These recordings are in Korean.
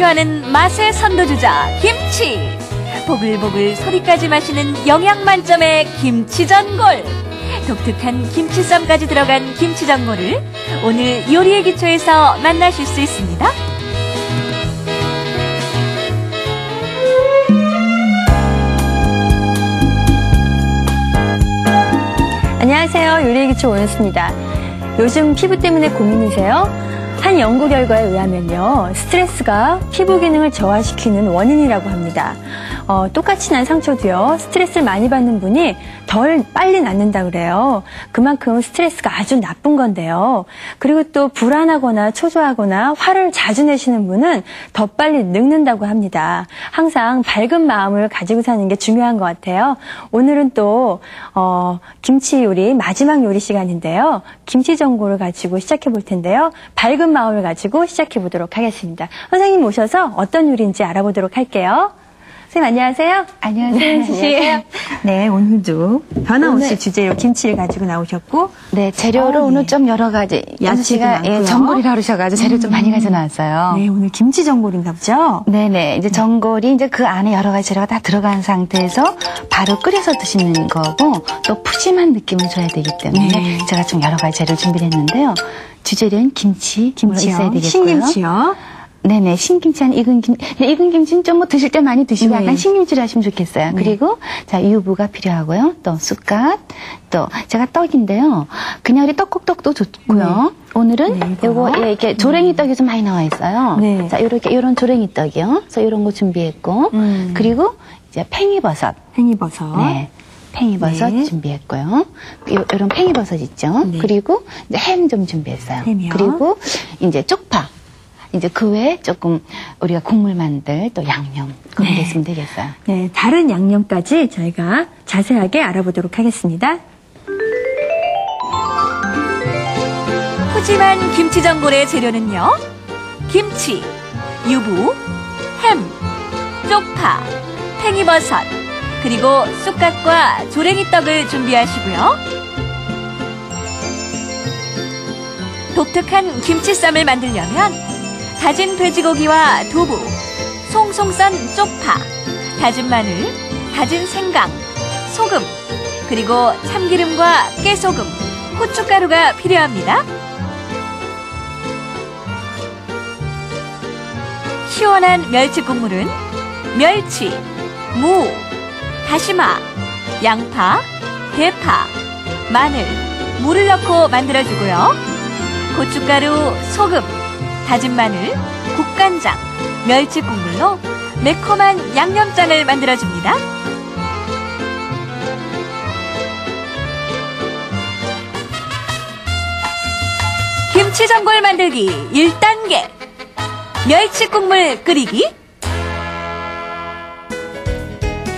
대표하는 맛의 선도주자 김치. 보글보글 소리까지 마시는 영양 만점의 김치전골. 독특한 김치쌈까지 들어간 김치전골을 오늘 요리의 기초에서 만나실 수 있습니다. 안녕하세요. 요리의 기초 오은수입니다. 요즘 피부 때문에 고민이세요? 한 연구 결과에 의하면요, 스트레스가 피부 기능을 저하시키는 원인이라고 합니다. 똑같이 난 상처도요, 스트레스를 많이 받는 분이 덜 빨리 낫는다 그래요. 그만큼 스트레스가 아주 나쁜 건데요. 그리고 또 불안하거나 초조하거나 화를 자주 내시는 분은 더 빨리 늙는다고 합니다. 항상 밝은 마음을 가지고 사는 게 중요한 것 같아요. 오늘은 또 김치 요리 마지막 요리 시간인데요. 김치 전골을 가지고 시작해 볼 텐데요. 밝은 마음을 가지고 시작해 보도록 하겠습니다. 선생님 모셔서 어떤 요리인지 알아보도록 할게요. 선생님 안녕하세요. 안녕하세요. 안녕하세요. 네, 오늘도 변함없이 주재료 김치를 가지고 나오셨고, 네, 재료를 오늘 좀 여러 가지. 야채가 예, 전골이라 그러셔가지고 재료 좀 많이 가져나왔어요. 네, 오늘 김치 전골인가 보죠? 네네. 이제 전골이 이제 그 안에 여러 가지 재료가 다 들어간 상태에서 바로 끓여서 드시는 거고, 또 푸짐한 느낌을 줘야 되기 때문에 네. 제가 좀 여러 가지 재료를 준비를 했는데요. 주재료는 김치가 김치요. 있어야 되겠고요. 신김치요. 네네, 신김치 아니 익은 김치는 좀 뭐 드실 때 많이 드시고 네. 약간 신김치를 하시면 좋겠어요. 네. 그리고 자 유부가 필요하고요. 또 쑥갓, 또 제가 떡인데요. 그냥 우리 떡국떡도 좋고요. 오늘은 네, 요거 예, 이렇게 조랭이 떡이 좀 많이 나와 있어요. 네. 자 요런 조랭이 떡이요. 그래서 이런 거 준비했고 그리고 이제 팽이버섯. 팽이버섯. 네. 팽이버섯 네. 준비했고요. 요런 팽이버섯 있죠. 네. 그리고 이제 햄 좀 준비했어요. 햄이요. 그리고 이제 쪽파. 이제 그 외에 조금 우리가 국물 만들 또 양념 그런 게 있으면 되겠어요. 네, 다른 양념까지 저희가 자세하게 알아보도록 하겠습니다. 푸짐한 김치전골의 재료는요. 김치, 유부, 햄, 쪽파, 팽이버섯, 그리고 쑥갓과 조랭이 떡을 준비하시고요. 독특한 김치쌈을 만들려면 다진 돼지고기와 두부, 송송 썬 쪽파, 다진 마늘, 다진 생강, 소금, 그리고 참기름과 깨소금, 후춧가루가 필요합니다. 시원한 멸치 국물은 멸치, 무, 다시마, 양파, 대파, 마늘, 물을 넣고 만들어주고요. 고춧가루, 소금, 다진 마늘, 국간장, 멸치 국물로 매콤한 양념장을 만들어줍니다. 김치 전골 만들기 1단계. 멸치 국물 끓이기.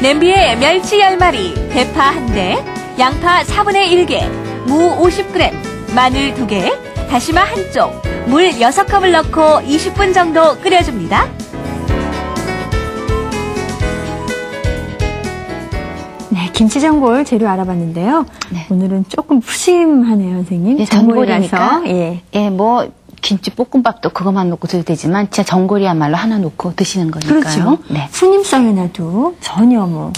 냄비에 멸치 10마리, 대파 1대, 양파 4분의 1개, 무 50g, 마늘 2개, 다시마 1쪽, 물 6컵을 넣고 20분 정도 끓여줍니다. 네, 김치 전골 재료 알아봤는데요. 네. 오늘은 조금 푸짐하네요, 선생님. 예, 전골이라서. 전골이니까 예. 예, 뭐 김치볶음밥도 그것만 놓고 드셔도 되지만 진짜 전골이야말로 하나 놓고 드시는 거니까요. 그렇죠. 네. 푸짐싸게 놔도 전혀 뭐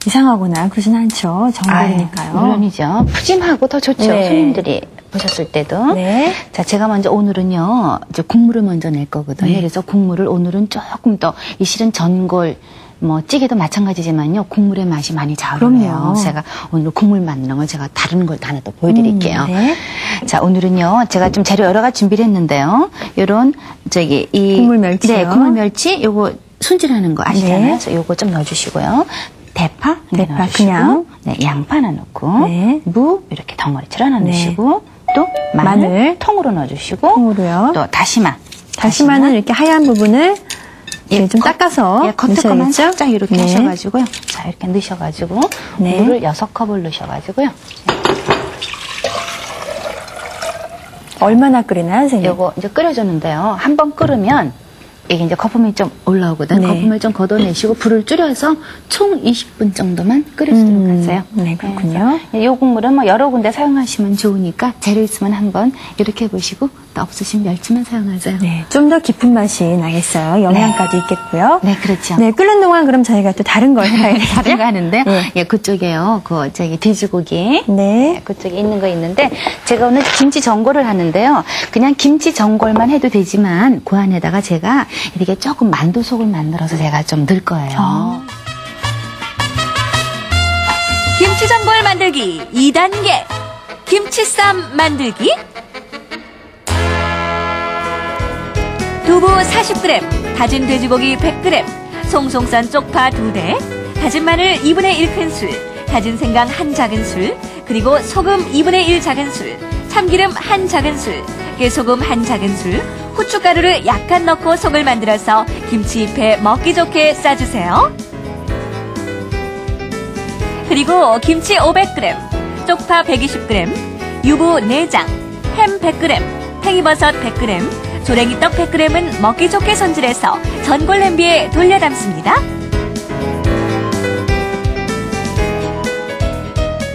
이상하거나 그러진 않죠. 전골이니까요. 아유, 물론이죠. 푸짐하고 더 좋죠. 네. 손님들이 보셨을 때도. 네. 자, 제가 먼저 오늘은요, 이제 국물을 먼저 낼 거거든요. 네. 그래서 국물을 오늘은 조금 더, 이 실은 전골, 뭐, 찌개도 마찬가지지만요, 국물의 맛이 많이 잘 그럼요. 어울려요. 그래서 제가 오늘 국물 만드는 걸 제가 다른 걸 하나 또 보여드릴게요. 네. 자, 오늘은요, 제가 좀 재료 여러 가지 준비를 했는데요. 요런, 국물 멸치요. 네, 국물 멸치, 요거 손질하는 거 아시잖아요. 네. 그래서 요거 좀 넣어주시고요. 대파 하나 대파 넣어주시고, 그냥. 네, 양파 하나 넣고, 네. 무 이렇게 덩어리처럼 하나 네. 넣으시고, 또 마늘 통으로 넣어주시고, 통으로요. 또 다시마. 다시마는 이렇게 하얀 부분을 좀 닦아서 예, 겉에 것만 넣으셔야겠죠? 살짝 이렇게 네. 하셔가지고요. 자, 이렇게 넣으셔가지고, 네. 물을 6컵을 넣으셔가지고요. 얼마나 끓이나요, 선생님? 요거 이제 끓여줬는데요. 한번 끓으면 이게 이제 거품이 좀 올라오거든요. 네. 거품을 좀 걷어내시고 불을 줄여서 총 20분 정도만 끓여주도록 하세요. 네, 그렇군요. 이 국물은 뭐 여러 군데 사용하시면 좋으니까 재료 있으면 한번 이렇게 해보시고 또 없으신 멸치만 사용하세요. 네, 좀 더 깊은 맛이 나겠어요. 영양가도 있겠고요. 네, 그렇죠. 네, 끓는 동안 그럼 저희가 또 다른 걸 해야겠죠? 다른 거 하는데요. 네. 예, 그쪽에요. 저기 돼지고기. 네. 그쪽에 있는 거 있는데 제가 오늘 김치 전골을 하는데요. 그냥 김치 전골만 해도 되지만 그 안에다가 제가 이렇게 조금 만두속을 만들어서 제가 좀 넣을 거예요. 김치전골 만들기 2단계. 김치쌈 만들기. 두부 40g, 다진 돼지고기 100g, 송송산 쪽파 2대, 다진 마늘 2분의 1 큰술, 다진 생강 1 작은술, 그리고 소금 2분의 1 작은술, 참기름 1 작은술, 깨소금 1 작은술, 후춧가루를 약간 넣고 속을 만들어서 김치잎에 먹기 좋게 싸주세요. 그리고 김치 500g, 쪽파 120g, 유부 4장, 햄 100g, 팽이버섯 100g, 조랭이떡 100g은 먹기 좋게 손질해서 전골 냄비에 돌려 담습니다.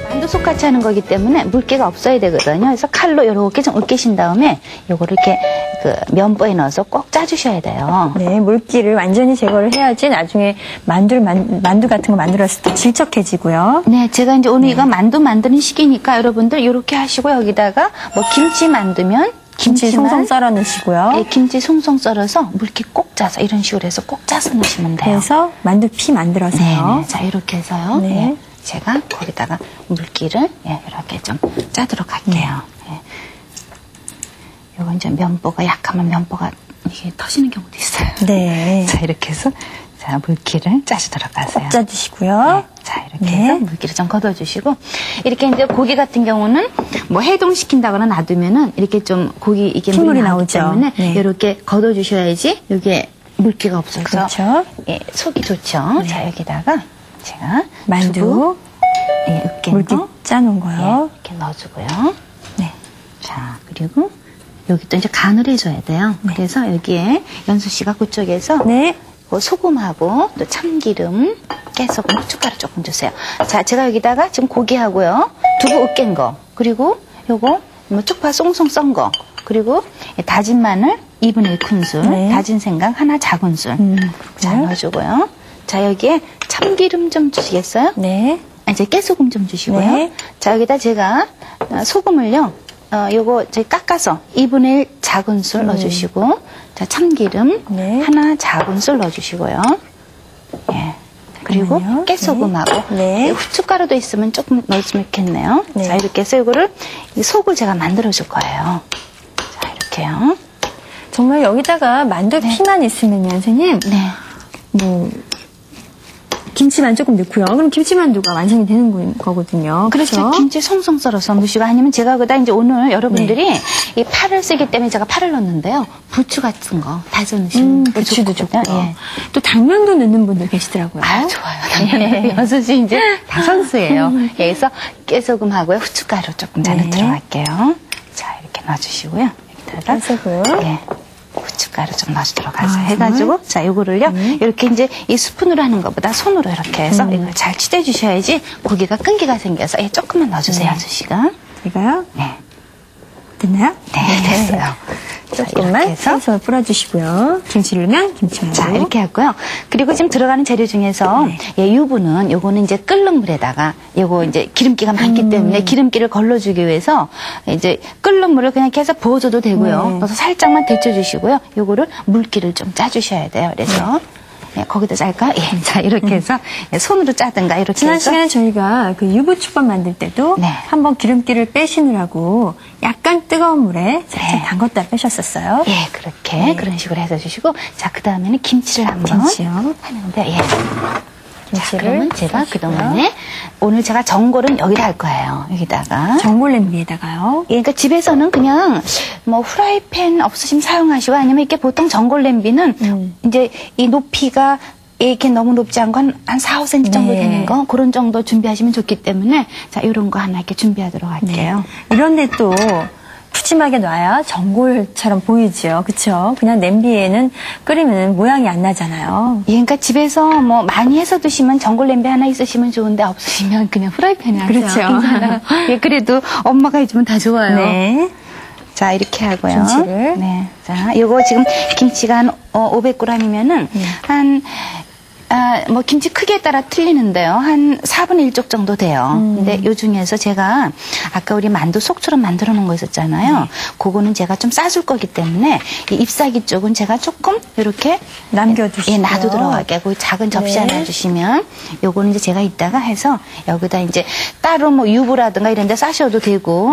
만두속 같이 하는 거기 때문에 물기가 없어야 되거든요. 그래서 칼로 이렇게 좀 으깨신 다음에 요거를 이렇게 면보에 넣어서 꼭 짜주셔야 돼요. 네, 물기를 완전히 제거를 해야지 나중에 만두 같은 거 만들었을 때 질척해지고요. 네, 제가 이제 오늘 이거 만두 만드는 시기니까 여러분들 이렇게 하시고 여기다가 뭐 김치 만두면 김치 김치만 송송 썰어 넣으시고요. 네, 김치 송송 썰어서 물기 꼭 짜서 이런 식으로 해서 꼭 짜서 넣으시면 돼요. 그래서 만두피 만들어서요. 네, 자 이렇게 해서요. 네. 네, 제가 거기다가 물기를 이렇게 좀 짜도록 할게요. 네. 요거 이제 면보가 약하면 면보가 이게 터지는 경우도 있어요. 네. 자 이렇게 해서 자 물기를 짜주도록 하세요. 꼭 짜주시고요. 네, 자 이렇게 네. 해서 물기를 좀 걷어주시고 이렇게 이제 고기 같은 경우는 뭐 해동시킨다거나 놔두면은 이렇게 좀 고기 이게 핏물이 물이 나오기 나오죠. 때문에 네. 이렇게 걷어주셔야지 이게 물기가 없어서 그렇죠. 예, 속이 좋죠. 네. 자 여기다가 제가 만두 두부 으깬 물기 거 짜놓은 예, 거요. 이렇게 넣어주고요. 네. 자 그리고 여기 또 이제 간을 해줘야 돼요. 네. 그래서 여기에 연수 씨가 그쪽에서 네. 그 소금하고 또 참기름, 깨소금, 후춧가루 조금 주세요. 자, 제가 여기다가 지금 고기하고요, 두부 으깬 거, 그리고 요거 뭐 쪽파 송송 썬 거, 그리고 다진 마늘 2분의 1 큰술, 네. 다진 생강 하나 작은술. 자, 그래요? 넣어주고요. 자, 여기에 참기름 좀 주시겠어요? 네. 이제 깨소금 좀 주시고요. 네. 자, 여기다 제가 소금을요, 요거 저희 깎아서 2분의 1 작은술 넣어주시고, 자, 참기름 네. 하나 작은술 넣어주시고요. 예. 그리고 잠깐만요. 깨소금하고 네. 후춧가루도 있으면 조금 넣었으면 좋겠네요. 네. 자, 이렇게 해서 이거를 이 속을 제가 만들어 줄 거예요. 자, 이렇게요. 정말 여기다가 만두피만 있으면요, 선생님. 네. 뭐 김치만 조금 넣고요. 그럼 김치만두가 완성이 되는 거거든요. 그렇죠. 그렇죠? 김치 송송 썰어서 넣으시고 아니면 제가 그다 이제 오늘 여러분들이 이 파를 쓰기 때문에 제가 파를 넣는데요. 부추 같은 거 다져 넣으시면 부추도 좋고요. 예. 또 당면도 넣는 분들 계시더라고요. 아, 좋아요. 여수 씨 이제 다 선수예요. 예, 그래서 깨소금하고요, 후춧가루 조금 잘 네. 넣도록 할게요. 자, 이렇게 넣어주시고요. 여기다가 깨소금. 예, 후춧가루 좀 넣어주도록 하세요. 아, 해가지고 자, 요거를요 이렇게 이제 이 스푼으로 하는 것보다 손으로 이렇게 해서 이걸 잘 치대주셔야지 고기가 끈기가 생겨서 예, 조금만 넣어주세요, 여수 씨가. 제가요? 네, 됐나요? 네, 됐어요. 자, 조금만 이렇게 해서 해서 뿌려주시고요. 김치를 넣으면 김치만두. 자, 이렇게 하고요. 그리고 지금 들어가는 재료 중에서 예, 유부는 요거는 이제 끓는 물에다가 요거 이제 기름기가 많기 때문에 기름기를 걸러주기 위해서 이제 끓는 물을 그냥 이렇게 해서 부어줘도 되고요. 네. 그래서 살짝만 데쳐주시고요. 요거를 물기를 좀 짜주셔야 돼요. 그래서 예, 거기다 짤까? 예, 자, 이렇게 해서 예, 손으로 짜든가 이렇게 지난 해서 시간에 저희가 그 유부초밥 만들 때도 네. 한번 기름기를 빼시느라고 약간 뜨거운 물에 살짝 네. 담궜다 빼셨었어요. 예, 그렇게 그런 식으로 해서 주시고 자, 그 다음에는 김치를 한번 김치요. 하는데 예. 자, 김치를 그러면 제가 넣으시고요. 그동안에 오늘 제가 전골은 여기다 할 거예요. 여기다가. 전골 냄비에다가요. 예, 그러니까 집에서는 그냥 뭐 후라이팬 없으시면 사용하시고 아니면 이렇게 보통 전골 냄비는 이제 이 높이가 이렇게 너무 높지 않고 한 4, 5cm 정도 네. 되는 거 그런 정도 준비하시면 좋기 때문에 자, 이런 거 하나 이렇게 준비하도록 할게요. 이런데 또 푸짐하게 놔야 전골처럼 보이죠. 그렇죠? 그냥 냄비에는 끓이면 모양이 안 나잖아요. 예, 그러니까 집에서 뭐 많이 해서 드시면 전골 냄비 하나 있으시면 좋은데 없으시면 그냥 후라이팬에 하세요. 그렇죠. 괜찮아요. 예, 그래도 엄마가 해주면 다 좋아요. 네. 자, 이렇게 하고요. 김치를. 네. 자, 요거 지금 김치가 한 500g이면은 뭐 김치 크기에 따라 틀리는데요. 한 4분의 1쪽 정도 돼요. 근데 요 중에서 제가 아까 우리 만두 속처럼 만들어 놓은 거 있었잖아요. 그거는 제가 좀 싸줄 거기 때문에 이 잎사귀 쪽은 제가 조금 이렇게 남겨두시고요. 예, 놔두 들어가게. 그 작은 접시 네. 하나 주시면 요거는 이제 제가 이따가 해서 여기다 이제 따로 뭐 유부라든가 이런 데 싸셔도 되고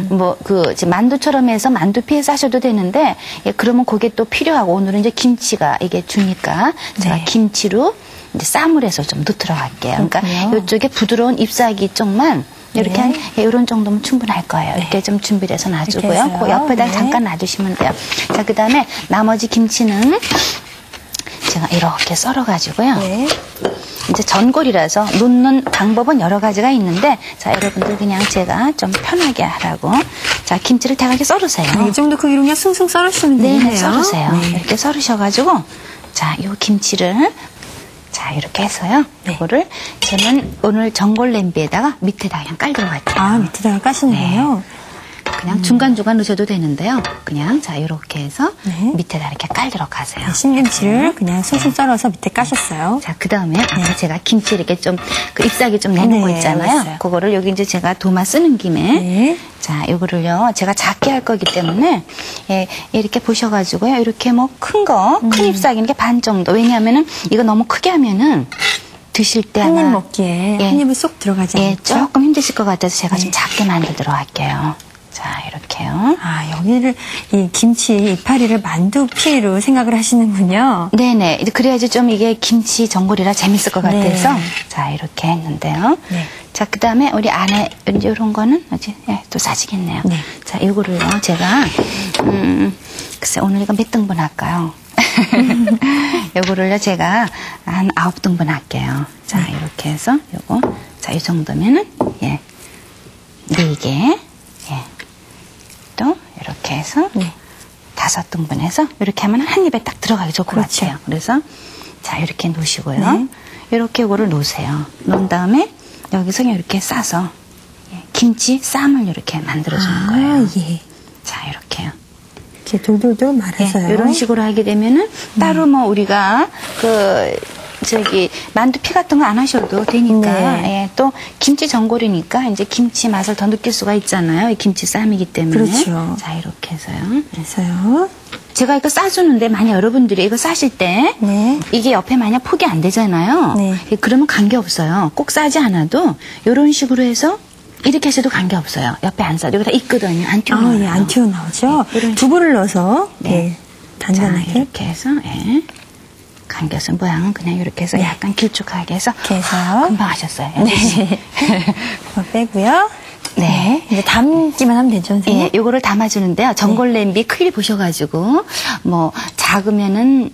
뭐 그 만두처럼 해서 만두피에 싸셔도 되는데 예, 그러면 그게 또 필요하고 오늘은 이제 김치가 이게 주니까 제가 네. 김치로 이제 쌈을 해서 좀 넣도록 할게요. 그러니까 그렇군요. 이쪽에 부드러운 잎사귀 쪽만 이렇게 네. 한 이런 정도면 충분할 거예요. 이렇게 좀 준비를 해서 이렇게 놔주고요. 해서요. 그 옆에다 네. 잠깐 놔두시면 돼요. 자, 그 다음에 나머지 김치는 제가 이렇게 썰어가지고요. 네. 이제 전골이라서 놓는 방법은 여러 가지가 있는데, 자, 여러분들 그냥 제가 좀 편하게 하라고. 자, 김치를 대략 썰으세요. 이 정도 크기로 그냥 숭숭 썰으시면 네, 되겠네요. 썰으세요. 네. 이렇게 썰으셔가지고, 자, 요 김치를, 자, 이렇게 해서요. 네. 이거를 저는 오늘 전골 냄비에다가 밑에다 그냥 깔도록 할게요. 아, 밑에다가 까시는군요. 그냥 중간중간 넣으셔도 되는데요. 그냥, 자, 이렇게 해서 네. 밑에다 이렇게 깔도록 하세요. 네, 신김치를 그냥 숭숭 썰어서 밑에 까셨어요. 자, 그 다음에 아까 제가 김치 이렇게 좀, 그 잎사귀 좀 내는 거 네, 있잖아요. 있어요. 그거를 여기 이제 제가 도마 쓰는 김에, 네. 자, 요거를요, 제가 작게 할 거기 때문에, 예, 이렇게 보셔가지고요, 이렇게 뭐 큰 거, 큰 잎사귀는 게 반 정도. 왜냐하면은, 이거 너무 크게 하면은, 드실 때 한 입 아마, 먹기에 예. 한 입에 쏙 들어가지 예, 않죠? 조금 힘드실 것 같아서 제가 네. 좀 작게 만들도록 할게요. 자, 이렇게요. 아, 여기를 이 김치 이파리를 만두피로 생각을 하시는군요. 네네. 이제 그래야지 좀 이게 김치 전골이라 재밌을 것 같아서. 네. 자, 이렇게 했는데요. 네. 자, 그 다음에 우리 안에, 이제 이런 거는, 어찌, 예, 또 싸지겠네요. 네. 자, 요거를요, 제가, 글쎄, 오늘 이거 몇 등분 할까요? 요거를요, 제가 한 9등분 할게요. 자, 이렇게 해서, 요거. 자, 이 정도면은, 예. 4개. 예. 또, 이렇게 해서, 네. 5등분 해서, 이렇게 하면 한 입에 딱 들어가기 좋을 것 그렇죠. 같아요. 그래서, 자, 이렇게 놓으시고요. 네. 이렇게 요거를 놓으세요. 놓은 다음에, 여기서 그냥 이렇게 싸서, 예, 김치 쌈을 이렇게 만들어주는 거예요. 예. 자, 이렇게요. 이렇게 돌돌돌 말아서요. 예, 이런 식으로 하게 되면은 따로 뭐 우리가 만두피 같은 거 안 하셔도 되니까 네. 예, 또 김치 전골이니까 이제 김치 맛을 더 느낄 수가 있잖아요. 이 김치 쌈이기 때문에. 그렇죠. 자, 이렇게 해서요. 그래서요. 제가 이거 싸주는데 만약 여러분들이 이거 싸실 때 네. 이게 옆에 만약 폭이 안 되잖아요. 네. 예, 그러면 관계없어요. 꼭 싸지 않아도 이런 식으로 해서 이렇게 하셔도 관계없어요. 옆에 안 싸도 여기다 있거든요. 안 아, 튀어나와요. 예, 안 튀어나오죠? 네, 이런 두부를 넣어서, 네. 예, 자, 단단하게. 이렇게 해서 예. 감겨서 모양은 그냥 이렇게 해서 약간 길쭉하게 해서 이렇게 해서요. 금방 하셨어요. 네. 이거 빼고요. 네. 이제 담기만 하면 되죠, 선생님? 예, 요거를 담아주는데요. 전골 냄비 크기를 보셔가지고 뭐 작으면은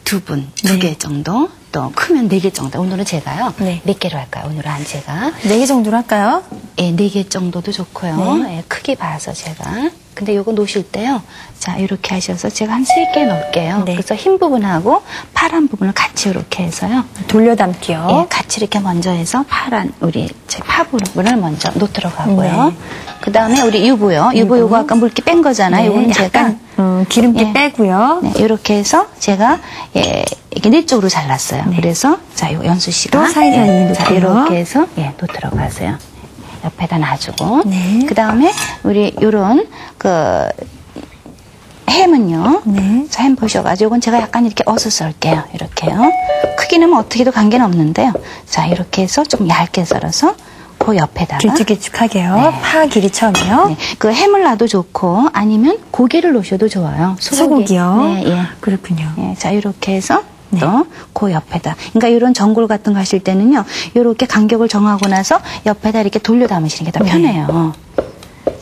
2분, 2개 정도, 또 크면 4개 정도. 오늘은 제가요. 네. 몇 개로 할까요? 오늘은 한 제가 4개 정도로 할까요? 예, 4개 정도도 좋고요. 네. 예, 크기 봐서 제가. 근데 요거 놓으실 때요. 자, 이렇게 하셔서 제가 한 3개 넣을게요. 네. 그래서 흰 부분하고 파란 부분을 같이 이렇게 해서요. 돌려 담기요. 예, 같이 이렇게 먼저 해서 파란 우리 제 파 부분을 먼저 놓도록 하고요. 네. 그 다음에 우리 유부요. 유부 요거 아까 물기 뺀 거잖아요. 요거는 제가 약간 기름기 예. 빼고요. 네, 이렇게 해서 제가 예, 이게 4쪽으로 잘랐어요. 네. 그래서 자, 요 연수 씨가 또 사이사이에 자, 놓고요. 이렇게 해서 예, 놓도록 하세요. 옆에다 놔주고 네. 그 다음에 우리 요런 햄은요. 네. 자, 햄 보셔가지고 이건 제가 약간 이렇게 어서 썰게요. 이렇게요. 크기는 뭐 어떻게도 관계는 없는데요. 자, 이렇게 해서 좀 얇게 썰어서 그 옆에다가 길쭉길쭉하게요. 네. 파 길이처럼요. 네, 그 햄을 놔도 좋고 아니면 고기를 넣으셔도 좋아요. 소고기요. 네, 예. 그렇군요. 예, 자, 이렇게 해서 네. 또 그 옆에다. 그러니까 이런 전골 같은 거 하실 때는요. 이렇게 간격을 정하고 나서 옆에다 이렇게 돌려 담으시는 게 더 편해요.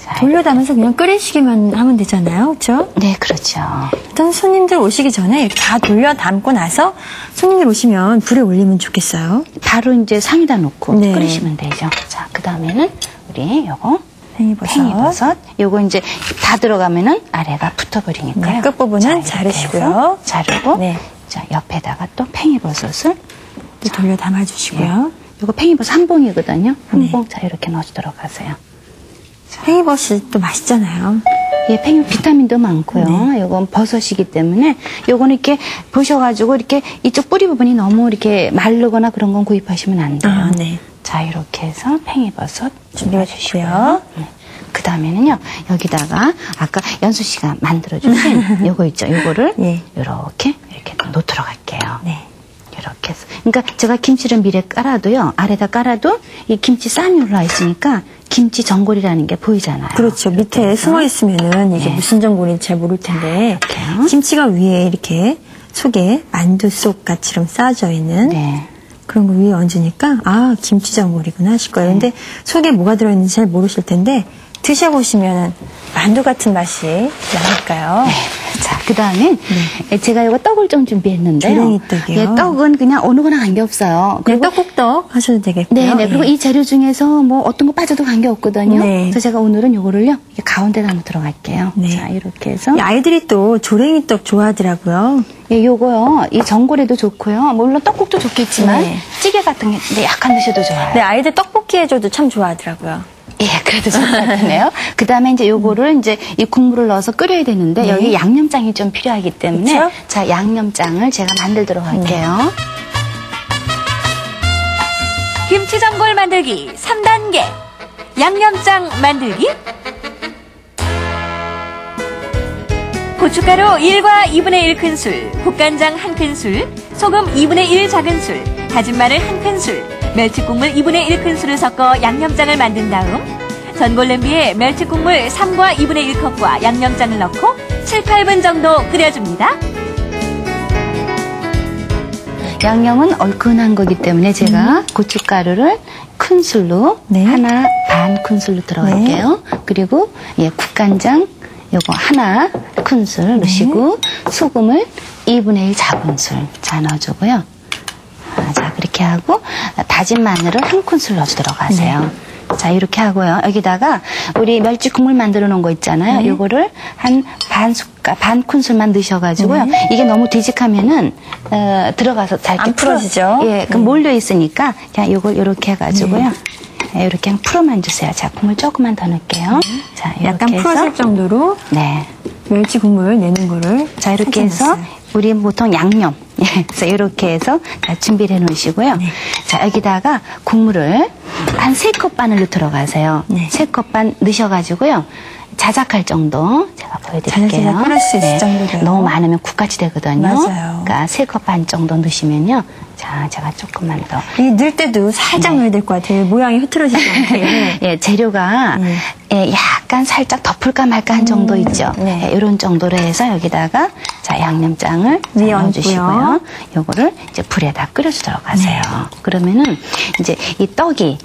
자, 돌려 담아서 그냥 끓이시기만 하면 되잖아요. 그렇죠? 네, 그렇죠. 일단 손님들 오시기 전에 이렇게 다 돌려 담고 나서 손님들 오시면 불에 올리면 좋겠어요. 바로 이제 상에다 놓고 네. 끓이시면 되죠. 자, 그 다음에는 우리 요거 팽이버섯. 팽이버섯. 요거 이제 다 들어가면은 아래가 붙어버리니까요. 네, 끝부분은 자, 이렇게 자르시고요. 해서 자르고 네. 자, 옆에다가 또 팽이버섯을 또 돌려 담아주시고요. 요거 팽이버섯 한 봉이거든요. 한 네. 봉. 자, 이렇게 넣어주도록 하세요. 팽이버섯이 또 맛있잖아요. 예, 팽이 비타민도 많고요. 요건 버섯이기 때문에 요거는 이렇게 보셔가지고 이렇게 이쪽 뿌리 부분이 너무 이렇게 마르거나 그런 건 구입하시면 안 돼요. 아, 네. 자, 이렇게 해서 팽이버섯 준비해 주시고요. 네. 그 다음에는요, 여기다가 아까 연수 씨가 만들어주신 요거 있죠. 요거를 예. 이렇게 놓도록 할게요. 네. 이렇게 해서. 그러니까 제가 김치를 밀에 깔아도요, 아래다 깔아도 이 김치 쌈이 올라와 있으니까 김치 전골이라는 게 보이잖아요. 그렇죠. 밑에 숨어 있으면은 이게 네. 무슨 전골인지 잘 모를 텐데 이렇게요. 김치가 위에 이렇게 속에 만두 속 같이럼 쌓여져 있는 네. 그런 거 위에 얹으니까 아 김치 전골이구나 하실 거예요. 근데 속에 뭐가 들어있는지 잘 모르실 텐데 드셔보시면 만두 같은 맛이 나니까요. 자, 그 다음에 제가 이거 떡을 좀 준비했는데요. 조랭이떡이요? 예, 떡은 그냥 어느 거나 관계없어요. 그리고 떡국떡 하셔도 되겠고요. 네네. 그리고 이 재료 중에서 뭐 어떤 거 빠져도 관계없거든요. 네. 그래서 제가 오늘은 요거를요, 이렇게 가운데다 한번 들어갈게요. 네. 자, 이렇게 해서. 이 아이들이 또 조랭이떡 좋아하더라고요. 예, 요거요, 이 전골에도 좋고요. 물론 떡국도 좋겠지만, 네. 찌개 같은 게 약간 드셔도 좋아요. 네, 아이들 떡볶이 해줘도 참 좋아하더라고요. 예, 그래도 좋을 것 같네요. 그 다음에 이제 요거를 이제 이 국물을 넣어서 끓여야 되는데, 네. 여기 양념장이 좀 필요하기 때문에, 그쵸? 자, 양념장을 제가 만들도록 할게요. 김치 전골 만들기 3단계. 양념장 만들기. 고춧가루 1과 2분의 1 큰술, 국간장 1큰술, 소금 2분의 1 작은술, 다진 마늘 1큰술, 멸치국물 2분의 1 큰술을 섞어 양념장을 만든 다음 전골 냄비에 멸치국물 3과 2분의 1컵과 양념장을 넣고 7, 8분 정도 끓여줍니다. 양념은 얼큰한 거기 때문에 제가 고춧가루를 큰술로 네. 하나 반 큰술로 들어갈게요. 그리고 예, 국간장 요거 하나 큰술 넣으시고 소금을 2분의 1 작은술 자 넣어주고요. 자 그렇게 하고 다진 마늘을 한 큰술 넣어주도록 하세요. 자 이렇게 하고요. 여기다가 우리 멸치 국물 만들어 놓은 거 있잖아요. 요거를 한 반 큰술만 넣으셔가지고요. 이게 너무 되직하면은 들어가서 잘 이렇게 안 풀어지죠? 예, 그럼 몰려 있으니까 그냥 요걸 이렇게 해가지고요. 예, 이렇게 그냥 풀어만 주세요. 자 국물 조금만 더 넣을게요. 자 이렇게 약간 해서 풀어질 정도로 네. 멸치 국물 내는 거를 자 이렇게 살짝 해서 넣었어요. 우리 보통 양념 그래서 이렇게 해서 다 준비를 해 놓으시고요. 자 여기다가 국물을 한 3컵 반을 들어가세요. 네. 3컵 반 넣으셔가지고요. 자작할 정도 제가 보여드릴게요. 자작자작 끓을 수 있을 정도로요. 너무 많으면 국같이 되거든요. 맞아요. 그러니까 3컵 반 정도 넣으시면요. 자 제가 조금만 더. 이 넣을 때도 살짝 넣어야 될 것 같아요. 모양이 흐트러지지 않게. 예, 재료가 예, 약간 살짝 덮을까 말까 한 정도 있죠. 네. 예, 이런 정도로 해서 여기다가 자 양념장을 위에 넣어주시고요. 요거를 이제 불에다 끓여주도록 하세요. 그러면은 이제 이 떡이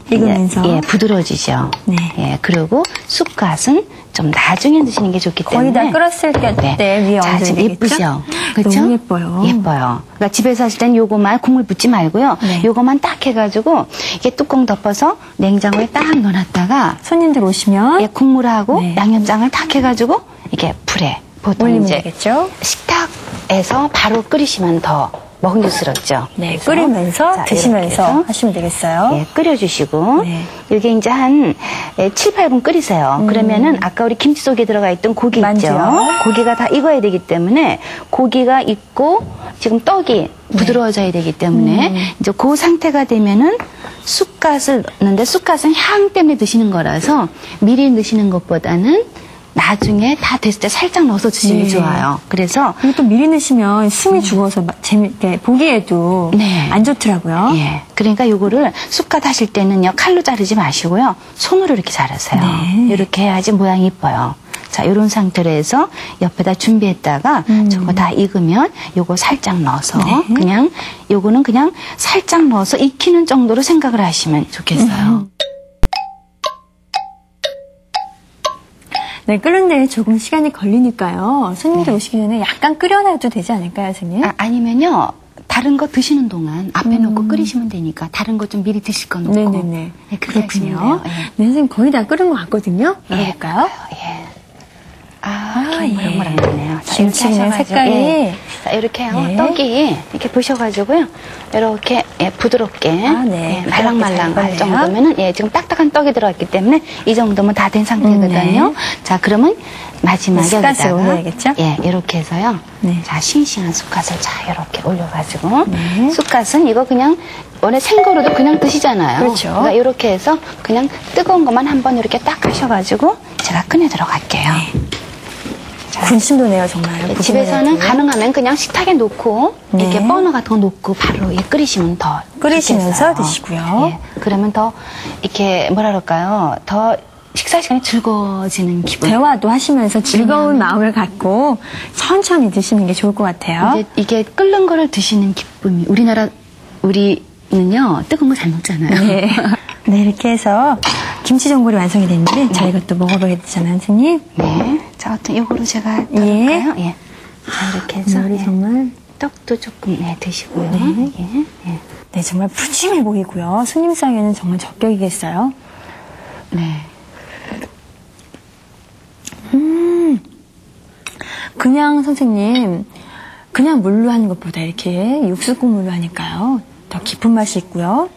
익으면서. 예, 부드러워지죠. 네. 예, 그리고 쑥갓은 좀 나중에 드시는 게 좋기 거의 때문에 다 끓었을 때 위에 자, 얹어야 지금 되겠죠? 예쁘죠? 그렇죠? 너무 예뻐요. 예뻐요. 그러니까 집에서 하실 땐 요거만 국물 붓지 말고요. 네. 요거만 딱 해가지고 이게 뚜껑 덮어서 냉장고에 딱 넣어놨다가 손님들 오시면 예, 국물하고 네. 양념장을 딱 해가지고 이게 불에 보통 올리면 이제 되겠죠? 식탁에서 바로 끓이시면 더 먹음직스럽죠. 네, 그래서 끓이면서 자, 드시면서 이렇게 해서 하시면 되겠어요. 예, 끓여주시고 네. 이게 이제 한 7, 8분 끓이세요. 그러면은 아까 우리 김치 속에 들어가 있던 고기 있죠. 만두요. 고기가 다 익어야 되기 때문에 고기가 익고 지금 떡이 부드러워져야 되기 때문에 이제 그 상태가 되면은 쑥갓을 넣는데 쑥갓은 향 때문에 드시는 거라서 미리 넣으시는 것보다는 나중에 다 됐을 때 살짝 넣어서 드시는 게 좋아요. 그래서 그리고 또 미리 넣으시면 숨이 죽어서 재밌게 보기에도 네. 안 좋더라고요. 예. 그러니까 요거를 쑥갓 하실 때는요, 칼로 자르지 마시고요, 손으로 이렇게 자르세요. 네. 이렇게 해야지 모양이 이뻐요. 자, 요런 상태로 해서 옆에다 준비했다가 저거 다 익으면 요거 살짝 넣어서 그냥 요거는 그냥 살짝 넣어서 익히는 정도로 생각을 하시면 좋겠어요. 네, 끓는데 조금 시간이 걸리니까요. 손님들 오시기 전에 약간 끓여놔도 되지 않을까요, 선생님? 아니면요, 다른 거 드시는 동안 앞에 놓고 끓이시면 되니까 다른 거 좀 미리 드실 거 놓고. 네네네. 네, 그렇게 하시면 그렇군요. 돼요. 예. 네, 선생님 거의 다 끓은 것 같거든요. 열어볼까요? 예. 아, 모락모락 나네요. 자, 이렇게 김치 그냥 하셔가지고, 색깔이 예. 자, 이렇게요. 네. 떡이 이렇게 부셔가지고요. 이렇게 부드럽게 네. 말랑말랑 할 그렇게 잘 정도면은 지금 딱딱한 떡이 들어갔기 때문에 이 정도면 다 된 상태거든요. 네. 자, 그러면 마지막에 숯갓을 여기다가 올려야겠죠? 이렇게 해서요. 네. 자, 싱싱한 쑥갓을 자 이렇게 올려가지고 네. 쑥갓은 이거 그냥 원래 생거로도 그냥 드시잖아요. 그렇죠. 그러니까 이렇게 해서 그냥 뜨거운 것만 한번 이렇게 딱 하셔가지고 제가 꺼내 들어갈게요. 군침도 내요, 정말. 집에서는 가능하면 그냥 식탁에 놓고 네. 이렇게 버너 같은 거 놓고 바로 끓이시면 더 끓이시면서 좋겠어요. 드시고요. 그러면 더 이렇게 뭐라 그럴까요? 더 식사 시간이 즐거워지는 기분. 대화도 하시면서 즐거운 마음을 갖고 천천히 드시는 게 좋을 것 같아요. 이제 이게 끓는 거를 드시는 기쁨이 우리는요 뜨거운 거 잘 먹잖아요. 네. 네, 이렇게 해서 김치 전골이 완성이 됐는데 저희가 또 먹어봐야 되잖아요, 선생님. 네. 자, 어떤 요거로 제가 예. 넣을까요? 예. 자, 이렇게 해서 우리 정말 떡도 조금 드시고요. 네. 예. 네, 정말 푸짐해 보이고요. 손님상에는 정말 적격이겠어요. 네. 그냥 선생님, 그냥 물로 하는 것보다 이렇게 육수 국물로 하니까요. 더 깊은 맛이 있고요.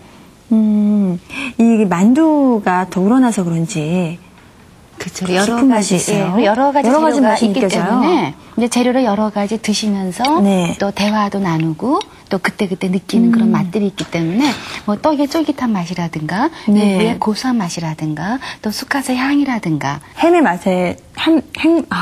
이 만두가 더 우러나서 그런지 그쵸. 깊은 맛이 있어요. 여러 가지 여러 가지 재료가 맛이 있기 느껴져요. 때문에 이제 재료를 여러 가지 드시면서 네. 또 대화도 나누고 또 그때그때 느끼는 그런 맛들이 있기 때문에 뭐 떡의 쫄깃한 맛이라든가 네. 유의 고소한 맛이라든가 또 쑥갓의 향이라든가 햄의 맛에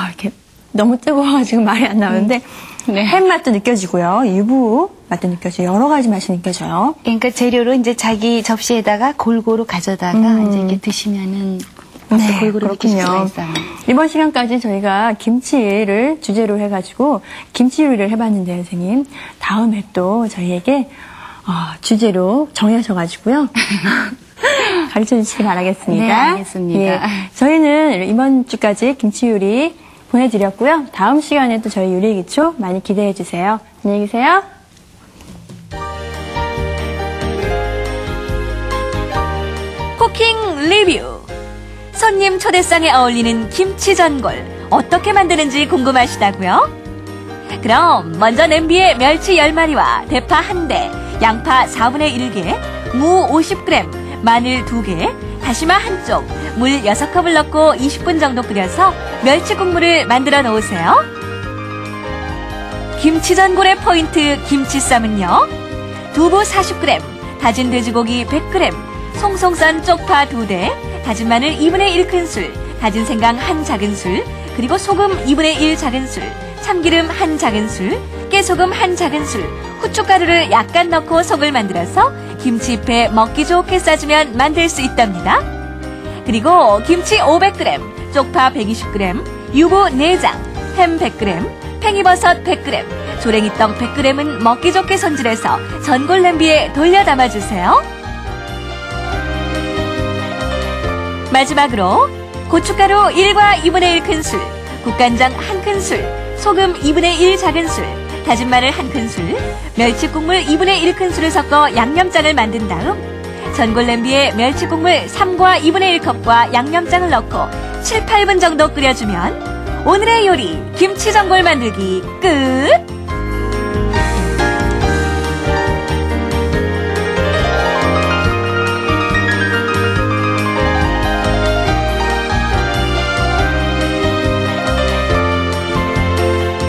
이렇게 너무 뜨거워가지고 말이 안 나오는데 네. 햄 맛도 느껴지고요. 유부 맛도 느껴져요. 여러 가지 맛이 느껴져요. 그러니까 재료를 이제 자기 접시에다가 골고루 가져다가 이제 이렇게 드시면은 네, 골고루 느끼실 수가 그렇군요. 있어요. 이번 시간까지 저희가 김치를 주제로 해가지고 김치 요리를 해봤는데요, 선생님. 다음에 또 저희에게 주제로 정하셔가지고요. 가르쳐 주시기 바라겠습니다. 네, 알겠습니다. 예, 저희는 이번 주까지 김치 요리 보내드렸고요. 다음 시간에 또 저희 요리 기초 많이 기대해 주세요. 안녕히 계세요. 쿠킹 리뷰. 손님 초대상에 어울리는 김치 전골 어떻게 만드는지 궁금하시다고요? 그럼 먼저 냄비에 멸치 10마리와 대파 1대, 양파 4분의 1개, 무 50g, 마늘 2개, 다시마 1쪽, 물 6컵을 넣고 20분 정도 끓여서 멸치 국물을 만들어 놓으세요. 김치 전골의 포인트 김치쌈은요. 두부 40g, 다진 돼지고기 100g, 송송 썬 쪽파 2대, 다진 마늘 2분의 1 큰술, 다진 생강 1 작은술, 그리고 소금 2분의 1 작은술, 참기름 1 작은술, 깨소금 1 작은술, 후춧가루를 약간 넣고 속을 만들어서 김치잎에 먹기 좋게 싸주면 만들 수 있답니다. 그리고 김치 500g, 쪽파 120g, 유부 4장, 햄 100g, 팽이버섯 100g, 조랭이떡 100g은 먹기 좋게 손질해서 전골 냄비에 돌려 담아주세요. 마지막으로 고춧가루 1과 2분의 1 큰술, 국간장 1 큰술, 소금 2분의 1 작은술, 다진 마늘 1 큰술, 멸치국물 2분의 1 큰술을 섞어 양념장을 만든 다음 전골 냄비에 멸치국물 3과 2분의 1컵과 양념장을 넣고 7, 8분 정도 끓여주면 오늘의 요리 김치 전골 만들기 끝!